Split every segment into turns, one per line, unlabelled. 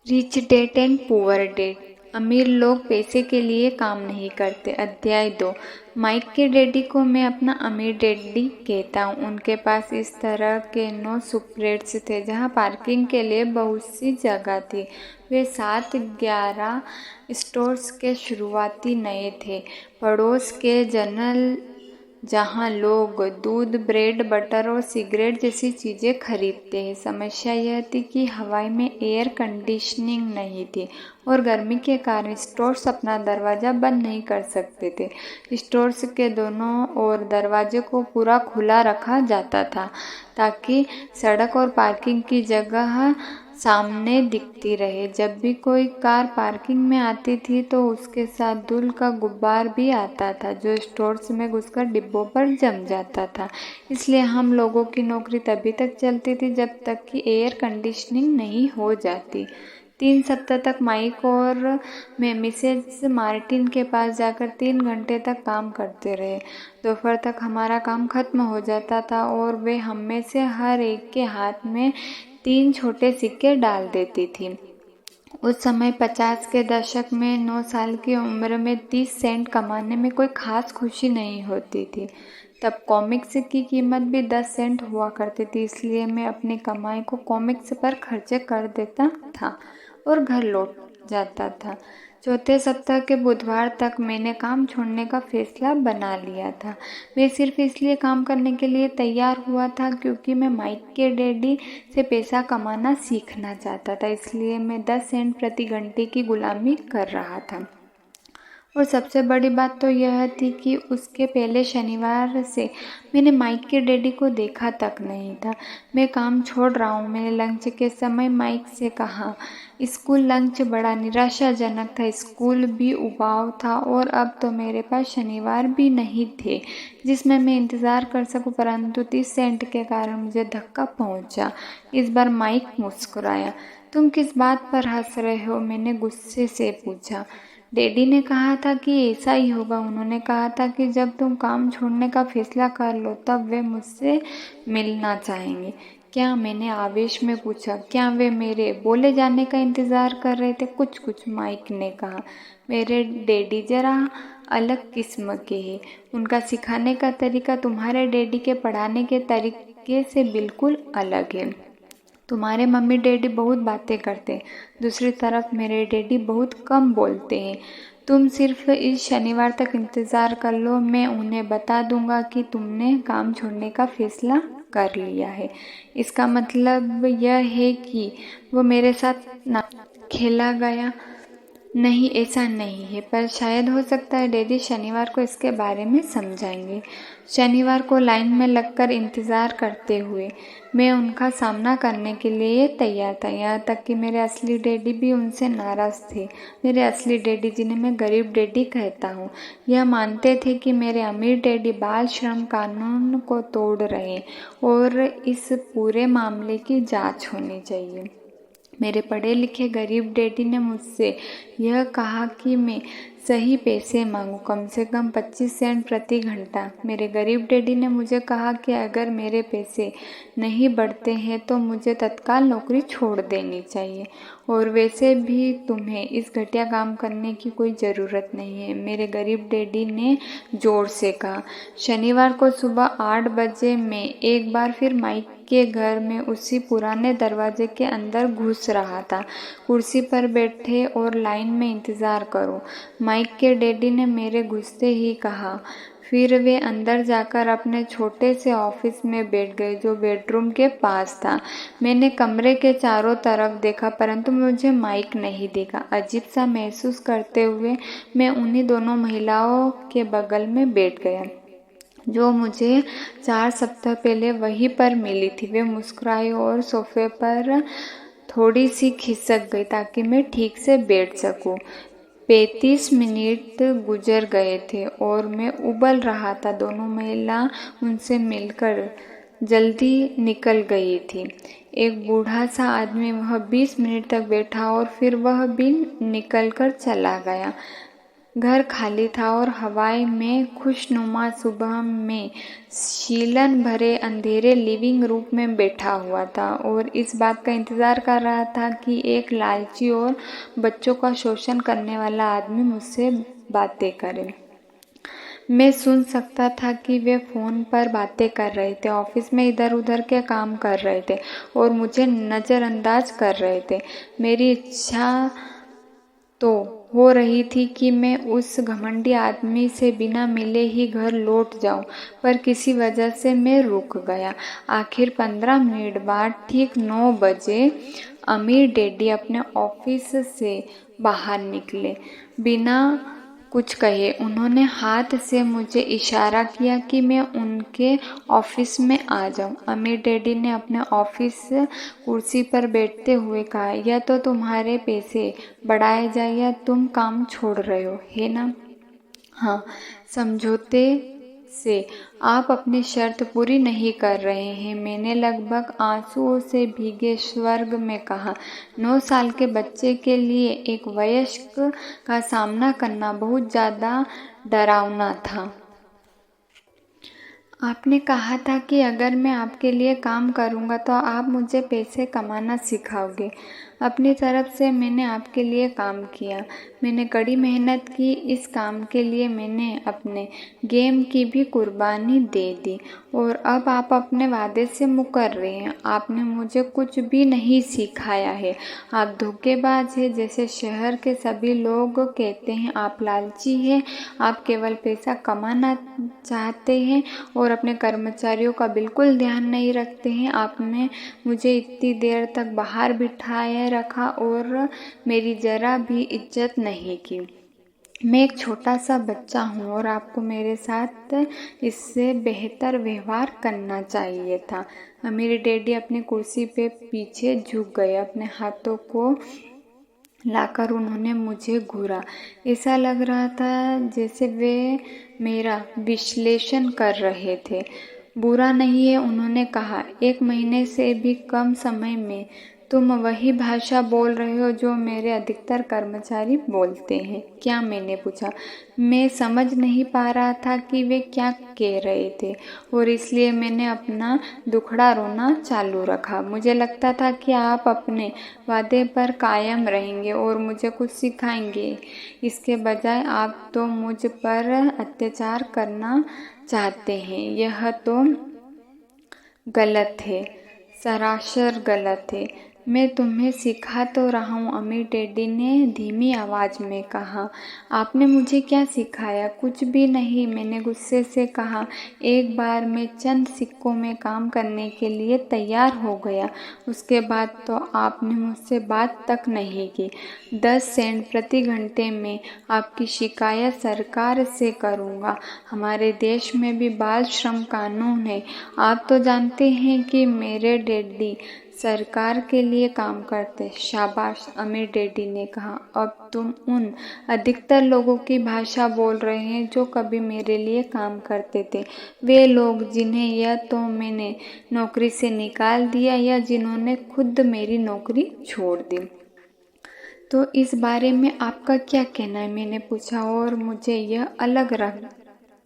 Rich dad and poor dad. अमीर लोग पैसे के लिए काम नहीं करते। अध्याय 2। माइक के डैडी को मैं अपना अमीर डैडी कहता हूँ। उनके पास इस तरह के 9 सुपरेट्स थे जहाँ पार्किंग के लिए बहुत सी जगह थी। वे 7-11 स्टोर्स के शुरुआती नए थे, पड़ोस के जनरल, जहाँ लोग दूध, ब्रेड, बटर और सिगरेट जैसी चीज़ें खरीदते हैं। समस्या यह थी कि हवाई में एयर कंडीशनिंग नहीं थी और गर्मी के कारण स्टोर्स अपना दरवाज़ा बंद नहीं कर सकते थे। स्टोर्स के दोनों ओर दरवाजे को पूरा खुला रखा जाता था ताकि सड़क और पार्किंग की जगह सामने दिखती रहे। जब भी कोई कार पार्किंग में आती थी तो उसके साथ धूल का गुब्बार भी आता था जो स्टोर्स में घुसकर डिब्बों पर जम जाता था। इसलिए हम लोगों की नौकरी तभी तक चलती थी जब तक कि एयर कंडीशनिंग नहीं हो जाती। 3 सप्ताह तक माइक और मैं मिसेज मार्टिन के पास जाकर 3 घंटे तक काम करते रहे। दोपहर तक हमारा काम खत्म हो जाता था और वे हम में से हर एक के हाथ में 3 छोटे सिक्के डाल देती थी। उस समय 50 के दशक में 9 साल की उम्र में 30 सेंट कमाने में कोई खास खुशी नहीं होती थी। तब कॉमिक्स की कीमत भी 10 सेंट हुआ करती थी, इसलिए मैं अपनी कमाई को कॉमिक्स पर खर्च कर देता था और घर लौट जाता था। चौथे सप्ताह के बुधवार तक मैंने काम छोड़ने का फैसला बना लिया था। मैं सिर्फ इसलिए काम करने के लिए तैयार हुआ था क्योंकि मैं माइक के डैडी से पैसा कमाना सीखना चाहता था। इसलिए मैं 10 सेंट प्रति घंटे की गुलामी कर रहा था। और सबसे बड़ी बात तो यह थी कि उसके पहले शनिवार से मैंने माइक के डैडी को देखा तक नहीं था। मैं काम छोड़ रहा हूँ, मैंने लंच के समय माइक से कहा। स्कूल लंच बड़ा निराशाजनक था। स्कूल भी उबाऊ था और अब तो मेरे पास शनिवार भी नहीं थे जिसमें मैं इंतज़ार कर सकूं, परंतु 30 सेंट के कारण मुझे धक्का पहुंचा। इस बार माइक मुस्कुराया। तुम किस बात पर हंस रहे हो? मैंने गुस्से से पूछा। डैडी ने कहा था कि ऐसा ही होगा। उन्होंने कहा था कि जब तुम काम छोड़ने का फैसला कर लो तब वे मुझसे मिलना चाहेंगे। क्या? मैंने आवेश में पूछा। क्या वे मेरे बोले जाने का इंतज़ार कर रहे थे? कुछ कुछ, माइक ने कहा। मेरे डैडी जरा अलग किस्म के हैं। उनका सिखाने का तरीका तुम्हारे डैडी के पढ़ाने के तरीके से बिल्कुल अलग है। तुम्हारे मम्मी डैडी बहुत बातें करते हैं, दूसरी तरफ मेरे डैडी बहुत कम बोलते हैं। तुम सिर्फ इस शनिवार तक इंतज़ार कर लो, मैं उन्हें बता दूंगा कि तुमने काम छोड़ने का फैसला कर लिया है। इसका मतलब यह है कि वो मेरे साथ ना खेला गया। नहीं, ऐसा नहीं है, पर शायद हो सकता है डैडी शनिवार को इसके बारे में समझाएंगे। शनिवार को लाइन में लगकर इंतज़ार करते हुए मैं उनका सामना करने के लिए तैयार था। यहाँ तक कि मेरे असली डैडी भी उनसे नाराज़ थे। मेरे असली डैडी, जिन्हें मैं गरीब डैडी कहता हूँ, यह मानते थे कि मेरे अमीर डैडी बाल श्रम कानून को तोड़ रहे और इस पूरे मामले की जांच होनी चाहिए। मेरे पढ़े लिखे गरीब डैडी ने मुझसे यह कहा कि मैं सही पैसे मांगूं, कम से कम 25 सेंट प्रति घंटा। मेरे गरीब डैडी ने मुझे कहा कि अगर मेरे पैसे नहीं बढ़ते हैं तो मुझे तत्काल नौकरी छोड़ देनी चाहिए और वैसे भी तुम्हें इस घटिया काम करने की कोई ज़रूरत नहीं है, मेरे गरीब डैडी ने जोर से कहा। शनिवार को सुबह 8 बजे मैं एक बार फिर माइक के घर में उसी पुराने दरवाजे के अंदर घुस रहा था। कुर्सी पर बैठे और लाइन में इंतज़ार करो, माइक के डैडी ने मेरे घुसते ही कहा। फिर वे अंदर जाकर अपने छोटे से ऑफिस में बैठ गए जो बेडरूम के पास था। मैंने कमरे के चारों तरफ देखा परंतु मुझे माइक नहीं दिखा। अजीब सा महसूस करते हुए मैं उन्हीं दोनों महिलाओं के बगल में बैठ गया जो मुझे 4 सप्ताह पहले वहीं पर मिली थी। वे मुस्कुराई और सोफे पर थोड़ी सी खिसक गई ताकि मैं ठीक से बैठ सकूं। 35 मिनट गुजर गए थे और मैं उबल रहा था। दोनों महिला उनसे मिलकर जल्दी निकल गई थी। एक बूढ़ा सा आदमी वह 20 मिनट तक बैठा और फिर वह भी निकल कर चला गया। घर खाली था और हवाएं में खुशनुमा सुबह में शीलन भरे अंधेरे लिविंग रूम में बैठा हुआ था और इस बात का इंतज़ार कर रहा था कि एक लालची और बच्चों का शोषण करने वाला आदमी मुझसे बातें करे। मैं सुन सकता था कि वे फ़ोन पर बातें कर रहे थे, ऑफिस में इधर उधर के काम कर रहे थे और मुझे नज़रअंदाज कर रहे थे। मेरी इच्छा तो हो रही थी कि मैं उस घमंडी आदमी से बिना मिले ही घर लौट जाऊं, पर किसी वजह से मैं रुक गया। आखिर 15 मिनट बाद ठीक 9 बजे अमीर डैडी अपने ऑफिस से बाहर निकले। बिना कुछ कहे उन्होंने हाथ से मुझे इशारा किया कि मैं उनके ऑफिस में आ जाऊं। अमीर डैडी ने अपने ऑफिस कुर्सी पर बैठते हुए कहा, या तो तुम्हारे पैसे बढ़ाए जाए या तुम काम छोड़ रहे हो, है ना? हाँ, समझौते से आप अपनी शर्त पूरी नहीं कर रहे हैं, मैंने लगभग आंसुओं से भीगे स्वर में कहा। 9 साल के बच्चे के लिए एक वयस्क का सामना करना बहुत ज़्यादा डरावना था। आपने कहा था कि अगर मैं आपके लिए काम करूंगा तो आप मुझे पैसे कमाना सिखाओगे। अपनी तरफ से मैंने आपके लिए काम किया, मैंने कड़ी मेहनत की। इस काम के लिए मैंने अपने गेम की भी कुर्बानी दे दी और अब आप अपने वादे से मुकर रहे हैं। आपने मुझे कुछ भी नहीं सिखाया है, आप धोखेबाज हैं। जैसे शहर के सभी लोग कहते हैं, आप लालची हैं, आप केवल पैसा कमाना चाहते हैं और अपने कर्मचारियों का बिल्कुल ध्यान नहीं रखते हैं। आपने मुझे इतनी देर तक बाहर बिठाए रखा और मेरी जरा भी इज्जत नहीं की। मैं एक छोटा सा बच्चा हूँ और आपको मेरे साथ इससे बेहतर व्यवहार करना चाहिए था। मेरे डैडी अपनी कुर्सी पे पीछे झुक गए, अपने हाथों को लाकर उन्होंने मुझे घूरा। ऐसा लग रहा था जैसे वे मेरा विश्लेषण कर रहे थे। बुरा नहीं है, उन्होंने कहा, 1 महीने से भी कम समय में तुम वही भाषा बोल रहे हो जो मेरे अधिकतर कर्मचारी बोलते हैं। क्या? मैंने पूछा। मैं समझ नहीं पा रहा था कि वे क्या कह रहे थे और इसलिए मैंने अपना दुखड़ा रोना चालू रखा। मुझे लगता था कि आप अपने वादे पर कायम रहेंगे और मुझे कुछ सिखाएंगे। इसके बजाय आप तो मुझ पर अत्याचार करना चाहते हैं। यह तो गलत है, सरासर गलत है। मैं तुम्हें सिखा तो रहा हूँ, अमीर डैडी ने धीमी आवाज़ में कहा। आपने मुझे क्या सिखाया? कुछ भी नहीं, मैंने गुस्से से कहा। एक बार मैं चंद सिक्कों में काम करने के लिए तैयार हो गया, उसके बाद तो आपने मुझसे बात तक नहीं की। 10 सेंट प्रति घंटे में आपकी शिकायत सरकार से करूँगा। हमारे देश में भी बाल श्रम कानून है। आप तो जानते हैं कि मेरे डैडी सरकार के लिए काम करते। शाबाश, अमीर डैडी ने कहा। अब तुम उन अधिकतर लोगों की भाषा बोल रहे हैं जो कभी मेरे लिए काम करते थे। वे लोग जिन्हें या तो मैंने नौकरी से निकाल दिया या जिन्होंने खुद मेरी नौकरी छोड़ दी। तो इस बारे में आपका क्या कहना है? मैंने पूछा और मुझे यह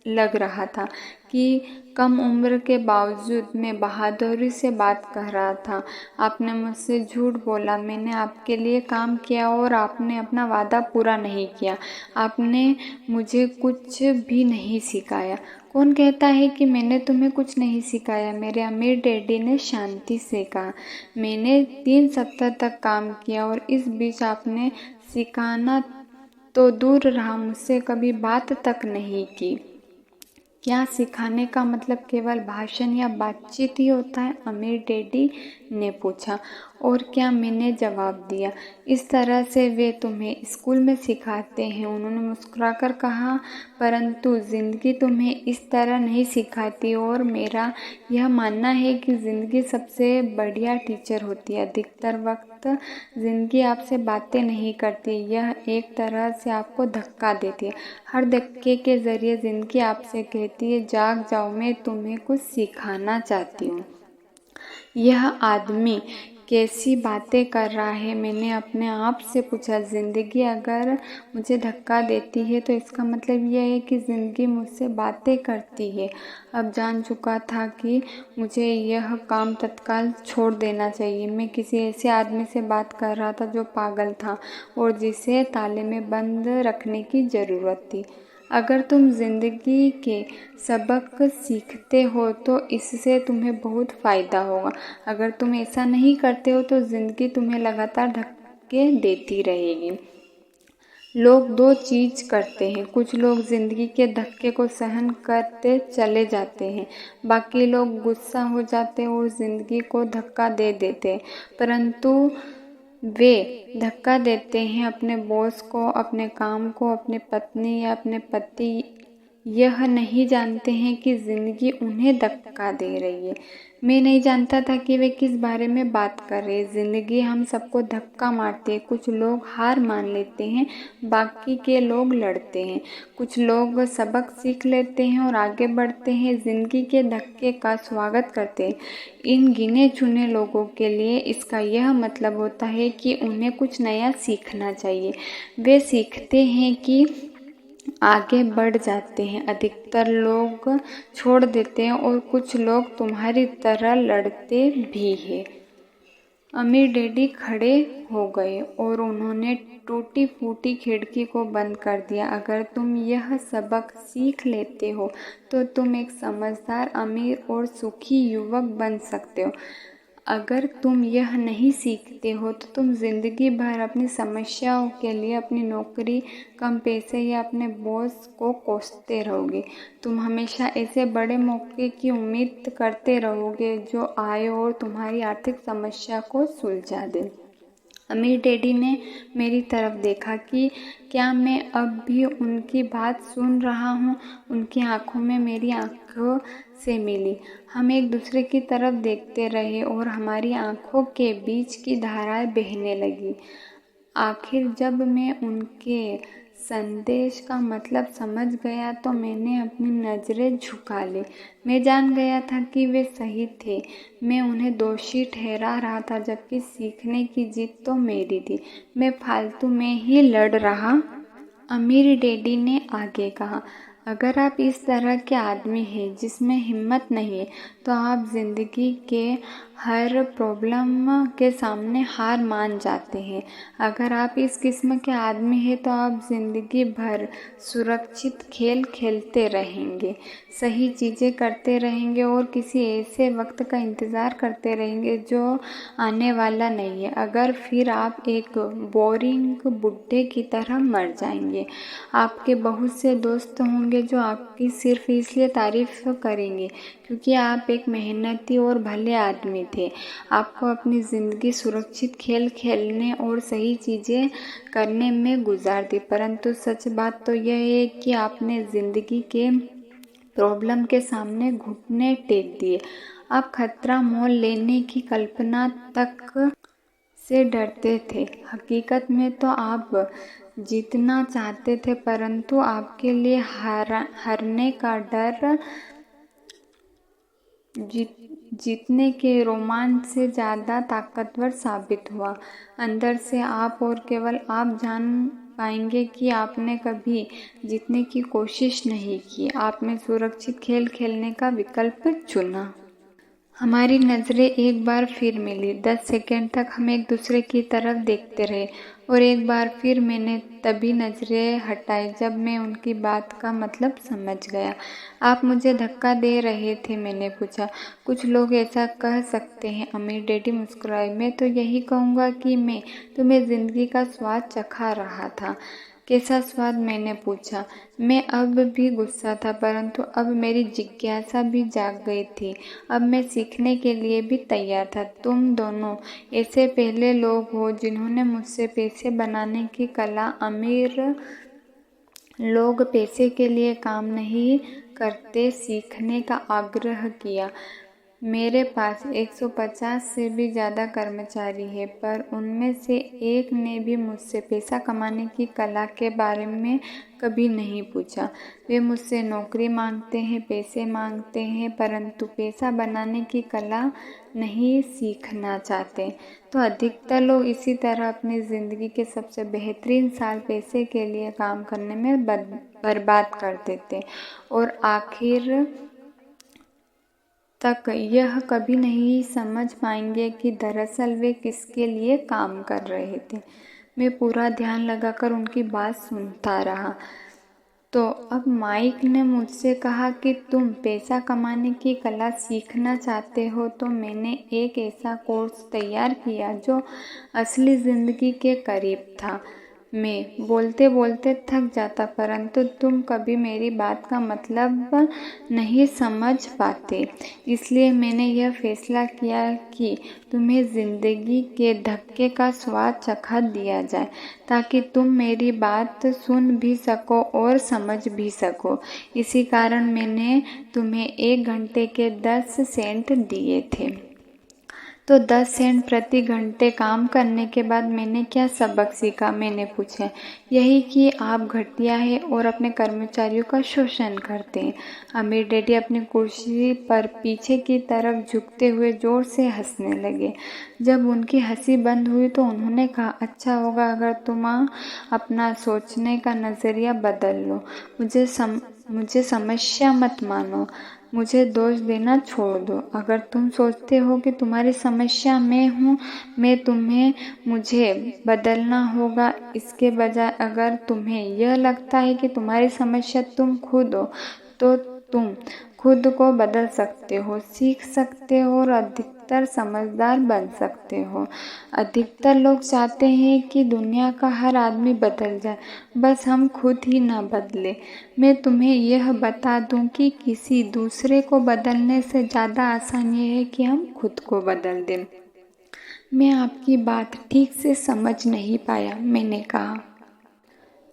लग रहा था कि कम उम्र के बावजूद मैं बहादुरी से बात कर रहा था। आपने मुझसे झूठ बोला, मैंने आपके लिए काम किया और आपने अपना वादा पूरा नहीं किया। आपने मुझे कुछ भी नहीं सिखाया। कौन कहता है कि मैंने तुम्हें कुछ नहीं सिखाया? मेरे अमीर डैडी ने शांति से कहा। मैंने 3 सप्ताह तक काम किया और इस बीच आपने सिखाना तो दूर रहा, मुझसे कभी बात तक नहीं की। क्या सिखाने का मतलब केवल भाषण या बातचीत ही होता है? अमीर डैडी ने पूछा। और क्या? मैंने जवाब दिया। इस तरह से वे तुम्हें स्कूल में सिखाते हैं, उन्होंने मुस्कुराकर कहा, परंतु ज़िंदगी तुम्हें इस तरह नहीं सिखाती और मेरा यह मानना है कि ज़िंदगी सबसे बढ़िया टीचर होती है। अधिकतर वक्त ज़िंदगी आपसे बातें नहीं करती, यह एक तरह से आपको धक्का देती है। हर धक्के के ज़रिए ज़िंदगी आपसे कहती है, जाग जाओ, मैं तुम्हें कुछ सिखाना चाहती हूँ। यह आदमी कैसी बातें कर रहा है। मैंने अपने आप से पूछा, ज़िंदगी अगर मुझे धक्का देती है तो इसका मतलब यह है कि ज़िंदगी मुझसे बातें करती है। अब जान चुका था कि मुझे यह काम तत्काल छोड़ देना चाहिए। मैं किसी ऐसे आदमी से बात कर रहा था जो पागल था और जिसे ताले में बंद रखने की ज़रूरत थी। अगर तुम ज़िंदगी के सबक सीखते हो तो इससे तुम्हें बहुत फ़ायदा होगा। अगर तुम ऐसा नहीं करते हो तो ज़िंदगी तुम्हें लगातार धक्के देती रहेगी। लोग दो चीज़ करते हैं, कुछ लोग ज़िंदगी के धक्के को सहन करते चले जाते हैं, बाकी लोग गुस्सा हो जाते हैं और ज़िंदगी को धक्का दे देते हैं। परंतु वे धक्का देते हैं अपने बॉस को, अपने काम को, अपने पत्नी या अपने पति। यह नहीं जानते हैं कि ज़िंदगी उन्हें धक्का दे रही है। मैं नहीं जानता था कि वे किस बारे में बात कर रहे हैं। ज़िंदगी हम सबको धक्का मारती है। कुछ लोग हार मान लेते हैं, बाकी के लोग लड़ते हैं। कुछ लोग सबक सीख लेते हैं और आगे बढ़ते हैं, ज़िंदगी के धक्के का स्वागत करते हैं। इन गिने चुने लोगों के लिए इसका यह मतलब होता है कि उन्हें कुछ नया सीखना चाहिए। वे सीखते हैं कि आगे बढ़ जाते हैं। अधिकतर लोग छोड़ देते हैं और कुछ लोग तुम्हारी तरह लड़ते भी हैं। अमीर डैडी खड़े हो गए और उन्होंने टूटी फूटी खिड़की को बंद कर दिया। अगर तुम यह सबक सीख लेते हो तो तुम एक समझदार, अमीर और सुखी युवक बन सकते हो। अगर तुम यह नहीं सीखते हो तो तुम ज़िंदगी भर अपनी समस्याओं के लिए अपनी नौकरी, कम पैसे या अपने बॉस को कोसते रहोगे। तुम हमेशा ऐसे बड़े मौके की उम्मीद करते रहोगे जो आए और तुम्हारी आर्थिक समस्या को सुलझा दे। अमीर डैडी ने मेरी तरफ देखा कि क्या मैं अब भी उनकी बात सुन रहा हूँ। उनकी आंखों में मेरी आंखों से मिली। हम एक दूसरे की तरफ देखते रहे और हमारी आंखों के बीच की धाराएं बहने लगी। आखिर जब मैं उनके संदेश का मतलब समझ गया तो मैंने अपनी नज़रें झुका ली। मैं जान गया था कि वे सही थे। मैं उन्हें दोषी ठहरा रहा था, जबकि सीखने की जीत तो मेरी थी। मैं फालतू में ही लड़ रहा। अमीर डैडी ने आगे कहा, अगर आप इस तरह के आदमी हैं जिसमें हिम्मत नहीं है तो आप ज़िंदगी के हर प्रॉब्लम के सामने हार मान जाते हैं। अगर आप इस किस्म के आदमी हैं तो आप ज़िंदगी भर सुरक्षित खेल खेलते रहेंगे, सही चीज़ें करते रहेंगे और किसी ऐसे वक्त का इंतज़ार करते रहेंगे जो आने वाला नहीं है। अगर फिर आप एक बोरिंग बुड्ढे की तरह मर जाएंगे। आपके बहुत से दोस्त होंगे जो आपकी सिर्फ इसलिए तारीफ करेंगे क्योंकि आप एक मेहनती और भले आदमी थे। आपको अपनी ज़िंदगी सुरक्षित खेल खेलने और सही चीज़ें करने में गुजार दी। परंतु सच बात तो यह है कि आपने ज़िंदगी के प्रॉब्लम के सामने घुटने टेक दिए। आप खतरा मोल लेने की कल्पना तक से डरते थे। हकीकत में तो आप जीतना चाहते थे, परंतु आपके लिए हारने का डर जीतने के रोमांच से ज़्यादा ताकतवर साबित हुआ। अंदर से आप और केवल आप जान पाएंगे कि आपने कभी जीतने की कोशिश नहीं की। आपने सुरक्षित खेल खेलने का विकल्प चुना। हमारी नज़रें एक बार फिर मिली। 10 सेकंड तक हम एक दूसरे की तरफ देखते रहे और एक बार फिर मैंने तभी नज़रें हटाई जब मैं उनकी बात का मतलब समझ गया। आप मुझे धक्का दे रहे थे, मैंने पूछा। कुछ लोग ऐसा कह सकते हैं, अमीर डैडी मुस्कुराए। मैं तो यही कहूँगा कि मैं तुम्हें ज़िंदगी का स्वाद चखा रहा था। कैसा स्वाद, मैंने पूछा। मैं अब भी गुस्सा था, परंतु अब मेरी जिज्ञासा भी जाग गई थी। अब मैं सीखने के लिए भी तैयार था। तुम दोनों ऐसे पहले लोग हो जिन्होंने मुझसे पैसे बनाने की कला। अमीर लोग पैसे के लिए काम नहीं करते सीखने का आग्रह किया। मेरे पास 150 से भी ज़्यादा कर्मचारी हैं, पर उनमें से एक ने भी मुझसे पैसा कमाने की कला के बारे में कभी नहीं पूछा। वे मुझसे नौकरी मांगते हैं, पैसे मांगते हैं, परंतु पैसा बनाने की कला नहीं सीखना चाहते। तो अधिकतर लोग इसी तरह अपनी ज़िंदगी के सबसे बेहतरीन साल पैसे के लिए काम करने में बर्बाद कर देते और आखिर तक यह कभी नहीं समझ पाएंगे कि दरअसल वे किसके लिए काम कर रहे थे। मैं पूरा ध्यान लगाकर उनकी बात सुनता रहा। तो अब माइक ने मुझसे कहा कि तुम पैसा कमाने की कला सीखना चाहते हो, तो मैंने एक ऐसा कोर्स तैयार किया जो असली ज़िंदगी के करीब था। मैं बोलते बोलते थक जाता, परंतु तुम कभी मेरी बात का मतलब नहीं समझ पाते। इसलिए मैंने यह फैसला किया कि तुम्हें ज़िंदगी के धक्के का स्वाद चखा दिया जाए, ताकि तुम मेरी बात सुन भी सको और समझ भी सको। इसी कारण मैंने तुम्हें 1 घंटे के 10 सेंट दिए थे। तो 10 सेंट प्रति घंटे काम करने के बाद मैंने क्या सबक सीखा? मैंने पूछा। यही कि आप घटिया हैं और अपने कर्मचारियों का शोषण करते हैं। अमीर डैडी अपनी कुर्सी पर पीछे की तरफ झुकते हुए जोर से हंसने लगे। जब उनकी हंसी बंद हुई तो उन्होंने कहा, अच्छा होगा अगर तुम अपना सोचने का नज़रिया बदल लो। मुझे समस्या मत मानो, मुझे दोष देना छोड़ दो। अगर तुम सोचते हो कि तुम्हारी समस्या मैं हूँ, मुझे बदलना होगा, इसके बजाय अगर तुम्हें यह लगता है कि तुम्हारी समस्या तुम खुद हो, तो तुम खुद को बदल सकते हो, सीख सकते हो और अधिकतर समझदार बन सकते हो। अधिकतर लोग चाहते हैं कि दुनिया का हर आदमी बदल जाए, बस हम खुद ही ना बदले। मैं तुम्हें यह बता दूं कि किसी दूसरे को बदलने से ज़्यादा आसान ये है कि हम खुद को बदल दें। मैं आपकी बात ठीक से समझ नहीं पाया, मैंने कहा।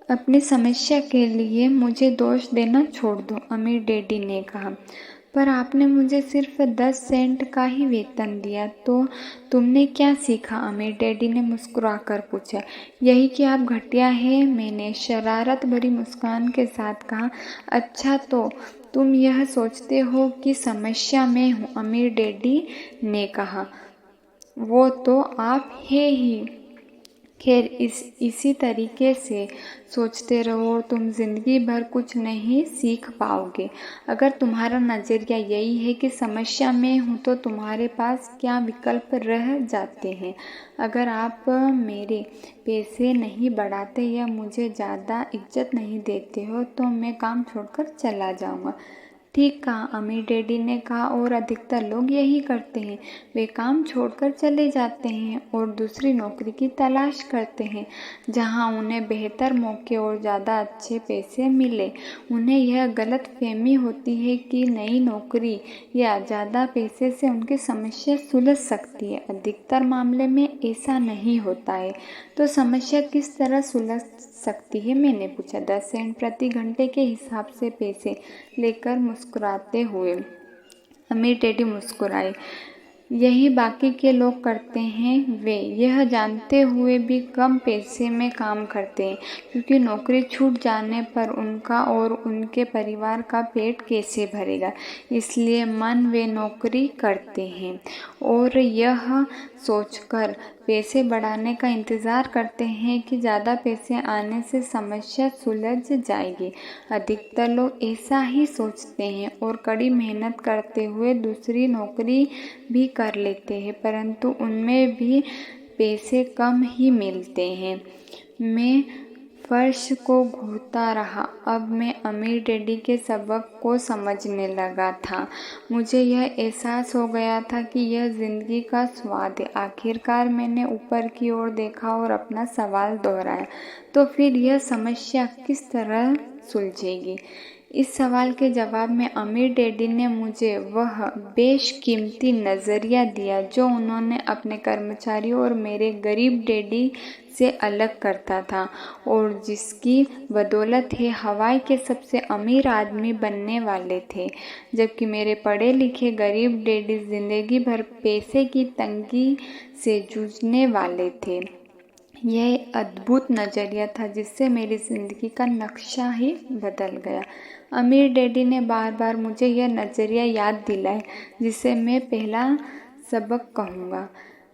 अपनी समस्या के लिए मुझे दोष देना छोड़ दो, अमीर डैडी ने कहा। पर आपने मुझे सिर्फ 10 सेंट का ही वेतन दिया, तो तुमने क्या सीखा? अमीर डैडी ने मुस्कुराकर पूछा। यही कि आप घटिया हैं, मैंने शरारत भरी मुस्कान के साथ कहा। अच्छा, तो तुम यह सोचते हो कि समस्या मैं हूँ, अमीर डैडी ने कहा। वो तो आप है ही। खैर, इसी तरीके से सोचते रहो, तुम ज़िंदगी भर कुछ नहीं सीख पाओगे। अगर तुम्हारा नज़रिया यही है कि समस्या मैं हूँ, तो तुम्हारे पास क्या विकल्प रह जाते हैं? अगर आप मेरे पैसे नहीं बढ़ाते या मुझे ज़्यादा इज्जत नहीं देते हो, तो मैं काम छोड़कर चला जाऊँगा। ठीक कहा, अमीर डैडी ने कहा, और अधिकतर लोग यही करते हैं। वे काम छोड़कर चले जाते हैं और दूसरी नौकरी की तलाश करते हैं, जहां उन्हें बेहतर मौके और ज़्यादा अच्छे पैसे मिले। उन्हें यह गलतफहमी होती है कि नई नौकरी या ज़्यादा पैसे से उनकी समस्या सुलझ सकती है। अधिकतर मामले में ऐसा नहीं होता है। तो समस्या किस तरह सुलझ सकती है? मैंने पूछा। 10 सेंट प्रति घंटे के हिसाब से पैसे लेकर मुस्कुराते हुए अमीर डैडी मुस्कुराए। यही बाकी के लोग करते हैं। वे यह जानते हुए भी कम पैसे में काम करते हैं, क्योंकि नौकरी छूट जाने पर उनका और उनके परिवार का पेट कैसे भरेगा। इसलिए वे नौकरी करते हैं और यह सोचकर पैसे बढ़ाने का इंतज़ार करते हैं कि ज़्यादा पैसे आने से समस्या सुलझ जाएगी। अधिकतर लोग ऐसा ही सोचते हैं और कड़ी मेहनत करते हुए दूसरी नौकरी भी कर लेते हैं, परंतु उनमें भी पैसे कम ही मिलते हैं। मैं फर्श को घूरता रहा। अब मैं अमीर डैडी के सबक को समझने लगा था। मुझे यह एहसास हो गया था कि यह ज़िंदगी का स्वाद है। आखिरकार मैंने ऊपर की ओर देखा और अपना सवाल दोहराया, तो फिर यह समस्या किस तरह सुलझेगी? इस सवाल के जवाब में अमीर डैडी ने मुझे वह बेशकीमती नज़रिया दिया जो उन्होंने अपने कर्मचारियों और मेरे गरीब डैडी से अलग करता था और जिसकी बदौलत ये हवाई के सबसे अमीर आदमी बनने वाले थे, जबकि मेरे पढ़े लिखे गरीब डैडी जिंदगी भर पैसे की तंगी से जूझने वाले थे। यह अद्भुत नज़रिया था जिससे मेरी ज़िंदगी का नक्शा ही बदल गया। अमीर डैडी ने बार बार मुझे यह नज़रिया याद दिलाया जिसे मैं पहला सबक कहूँगा।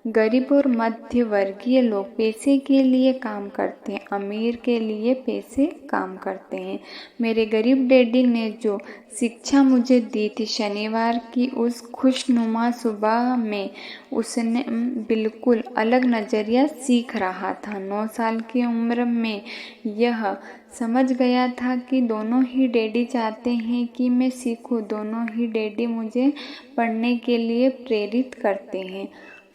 गरीब और मध्य वर्गीय लोग पैसे के लिए काम करते हैं, अमीर के लिए पैसे काम करते हैं। मेरे गरीब डैडी ने जो शिक्षा मुझे दी थी शनिवार की उस खुशनुमा सुबह में, उसने बिल्कुल अलग नज़रिया सीख रहा था। 9 साल की उम्र में यह समझ गया था कि दोनों ही डैडी चाहते हैं कि मैं सीखूं, दोनों ही डैडी मुझे पढ़ने के लिए प्रेरित करते हैं।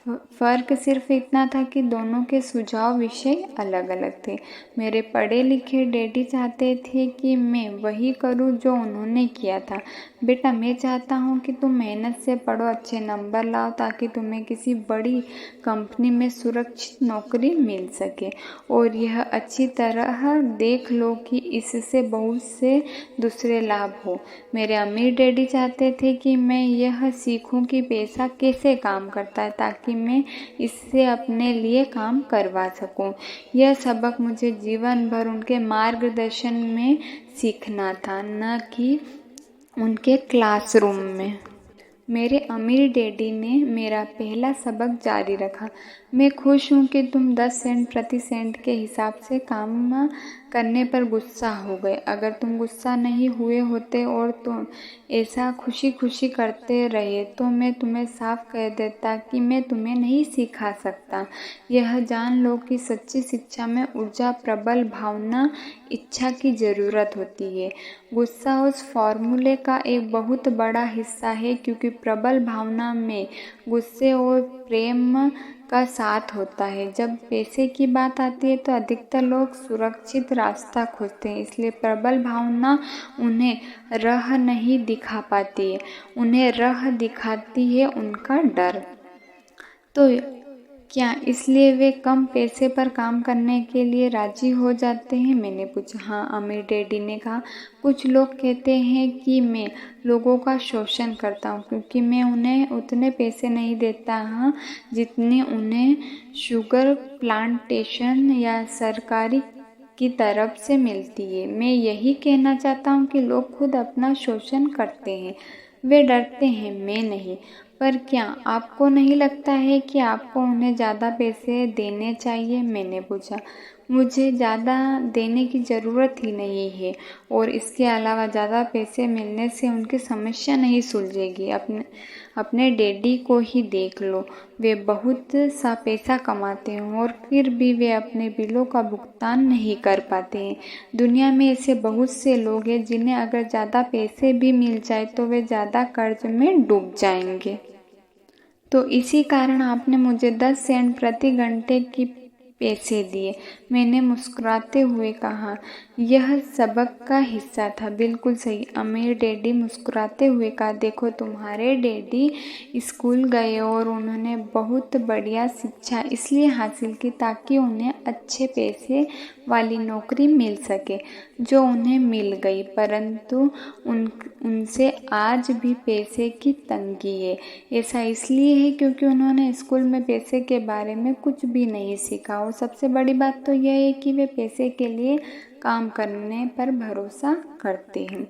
फ़र्क सिर्फ इतना था कि दोनों के सुझाव विषय अलग अलग थे। मेरे पढ़े लिखे डैडी चाहते थे कि मैं वही करूं जो उन्होंने किया था। बेटा, मैं चाहता हूं कि तुम मेहनत से पढ़ो, अच्छे नंबर लाओ ताकि तुम्हें किसी बड़ी कंपनी में सुरक्षित नौकरी मिल सके, और यह अच्छी तरह देख लो कि इससे बहुत से दूसरे लाभ हो। मेरे अमीर डैडी चाहते थे कि मैं यह सीखूं कि पैसा कैसे काम करता है ताकि मैं इससे अपने लिए काम करवा सकूं। यह सबक मुझे जीवन भर उनके मार्गदर्शन में सीखना था, न कि उनके क्लासरूम में। मेरे अमीर डैडी ने मेरा पहला सबक जारी रखा। मैं खुश हूँ कि तुम 10 सेंट प्रति सेंट के हिसाब से काम करने पर गुस्सा हो गए। अगर तुम गुस्सा नहीं हुए होते और तुम ऐसा खुशी खुशी करते रहे तो मैं तुम्हें साफ कह देता कि मैं तुम्हें नहीं सिखा सकता। यह जान लो कि सच्ची शिक्षा में ऊर्जा, प्रबल भावना, इच्छा की ज़रूरत होती है। गुस्सा उस फॉर्मूले का एक बहुत बड़ा हिस्सा है, क्योंकि प्रबल भावना में गुस्से और प्रेम का साथ होता है। जब पैसे की बात आती है तो अधिकतर लोग सुरक्षित रास्ता खोजते हैं, इसलिए प्रबल भावना उन्हें राह नहीं दिखा पाती है, उन्हें राह दिखाती है उनका डर। तो क्या इसलिए वे कम पैसे पर काम करने के लिए राजी हो जाते हैं? मैंने पूछा। हाँ, अमीर डैडी ने कहा। कुछ लोग कहते हैं कि मैं लोगों का शोषण करता हूँ क्योंकि मैं उन्हें उतने पैसे नहीं देता हूँ जितने उन्हें शुगर प्लांटेशन या सरकारी की तरफ से मिलती है। मैं यही कहना चाहता हूँ कि लोग खुद अपना शोषण करते हैं, वे डरते हैं, मैं नहीं। पर क्या आपको नहीं लगता है कि आपको उन्हें ज़्यादा पैसे देने चाहिए? मैंने पूछा। मुझे ज़्यादा देने की ज़रूरत ही नहीं है, और इसके अलावा ज़्यादा पैसे मिलने से उनकी समस्या नहीं सुलझेगी। अपने डैडी को ही देख लो, वे बहुत सा पैसा कमाते हैं और फिर भी वे अपने बिलों का भुगतान नहीं कर पाते हैं। दुनिया में ऐसे बहुत से लोग हैं जिन्हें अगर ज़्यादा पैसे भी मिल जाए तो वे ज़्यादा कर्ज में डूब जाएंगे। तो इसी कारण आपने मुझे 10 सेंट प्रति घंटे की पैसे दिए। मैंने मुस्कुराते हुए कहा। यह सबक का हिस्सा था। बिल्कुल सही, अमीर डैडी मुस्कुराते हुए कहा। देखो, तुम्हारे डैडी स्कूल गए और उन्होंने बहुत बढ़िया शिक्षा इसलिए हासिल की ताकि उन्हें अच्छे पैसे वाली नौकरी मिल सके, जो उन्हें मिल गई, परंतु उनसे आज भी पैसे की तंगी है। ऐसा इसलिए है क्योंकि उन्होंने स्कूल में पैसे के बारे में कुछ भी नहीं सीखा, और सबसे बड़ी बात तो यह है कि वे पैसे के लिए काम करने पर भरोसा करते हैं।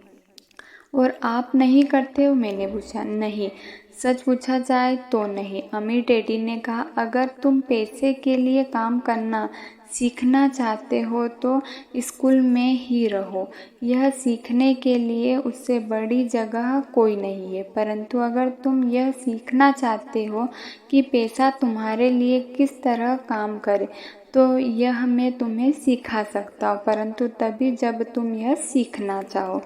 और आप नहीं करते हो? मैंने पूछा। नहीं, सच पूछा जाए तो नहीं, अमीर डैडी ने कहा। अगर तुम पैसे के लिए काम करना सीखना चाहते हो तो स्कूल में ही रहो, यह सीखने के लिए उससे बड़ी जगह कोई नहीं है। परंतु अगर तुम यह सीखना चाहते हो कि पैसा तुम्हारे लिए किस तरह काम करे, तो यह मैं तुम्हें सिखा सकता हूँ, परंतु तभी जब तुम यह सीखना चाहो।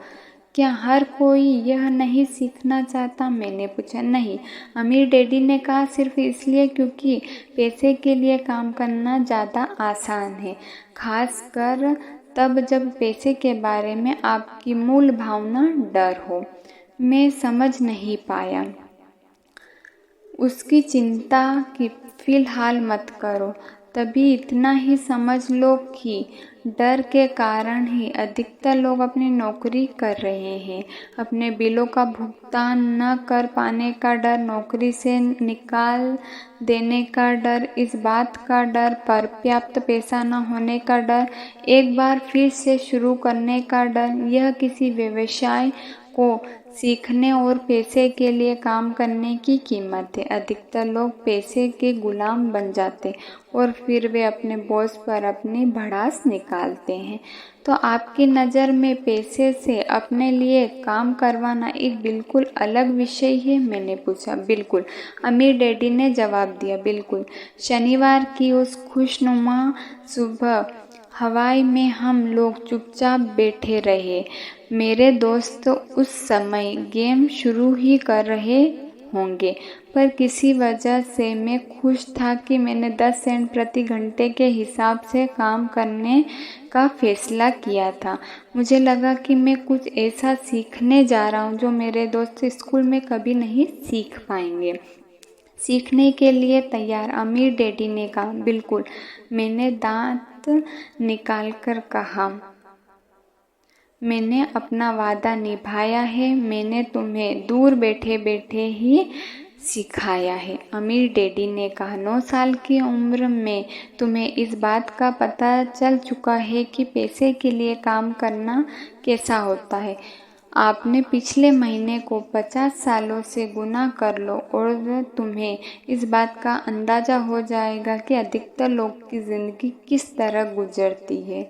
क्या हर कोई यह नहीं सीखना चाहता? मैंने पूछा। नहीं, अमीर डैडी ने कहा, सिर्फ इसलिए क्योंकि पैसे के लिए काम करना ज़्यादा आसान है, खासकर तब जब पैसे के बारे में आपकी मूल भावना डर हो। मैं समझ नहीं पाया। उसकी चिंता की फिलहाल मत करो। तभी इतना ही समझ लो कि डर के कारण ही अधिकतर लोग अपनी नौकरी कर रहे हैं। अपने बिलों का भुगतान न कर पाने का डर, नौकरी से निकाल देने का डर, इस बात का डर, पर्याप्त पैसा न होने का डर, एक बार फिर से शुरू करने का डर, यह किसी व्यवसाय को सीखने और पैसे के लिए काम करने की कीमत है। अधिकतर लोग पैसे के गुलाम बन जाते और फिर वे अपने बॉस पर अपनी भड़ास निकालते हैं। तो आपकी नज़र में पैसे से अपने लिए काम करवाना एक बिल्कुल अलग विषय है? मैंने पूछा। बिल्कुल, अमीर डैडी ने जवाब दिया। बिल्कुल। शनिवार की उस खुशनुमा सुबह हवाई में हम लोग चुपचाप बैठे रहे। मेरे दोस्त उस समय गेम शुरू ही कर रहे होंगे, पर किसी वजह से मैं खुश था कि मैंने 10 सेंट प्रति घंटे के हिसाब से काम करने का फैसला किया था। मुझे लगा कि मैं कुछ ऐसा सीखने जा रहा हूँ जो मेरे दोस्त स्कूल में कभी नहीं सीख पाएंगे। सीखने के लिए तैयार? अमीर डैडी ने कहा। बिल्कुल, मैंने दांत निकालकर कहा। मैंने अपना वादा निभाया है। मैंने तुम्हें दूर बैठे बैठे ही सिखाया है। अमीर डैडी ने कहा। 9 साल की उम्र में तुम्हें इस बात का पता चल चुका है कि पैसे के लिए काम करना कैसा होता है। आपने पिछले महीने को 50 सालों से गुना कर लो और तुम्हें इस बात का अंदाज़ा हो जाएगा कि अधिकतर लोग की ज़िंदगी किस तरह गुजरती है।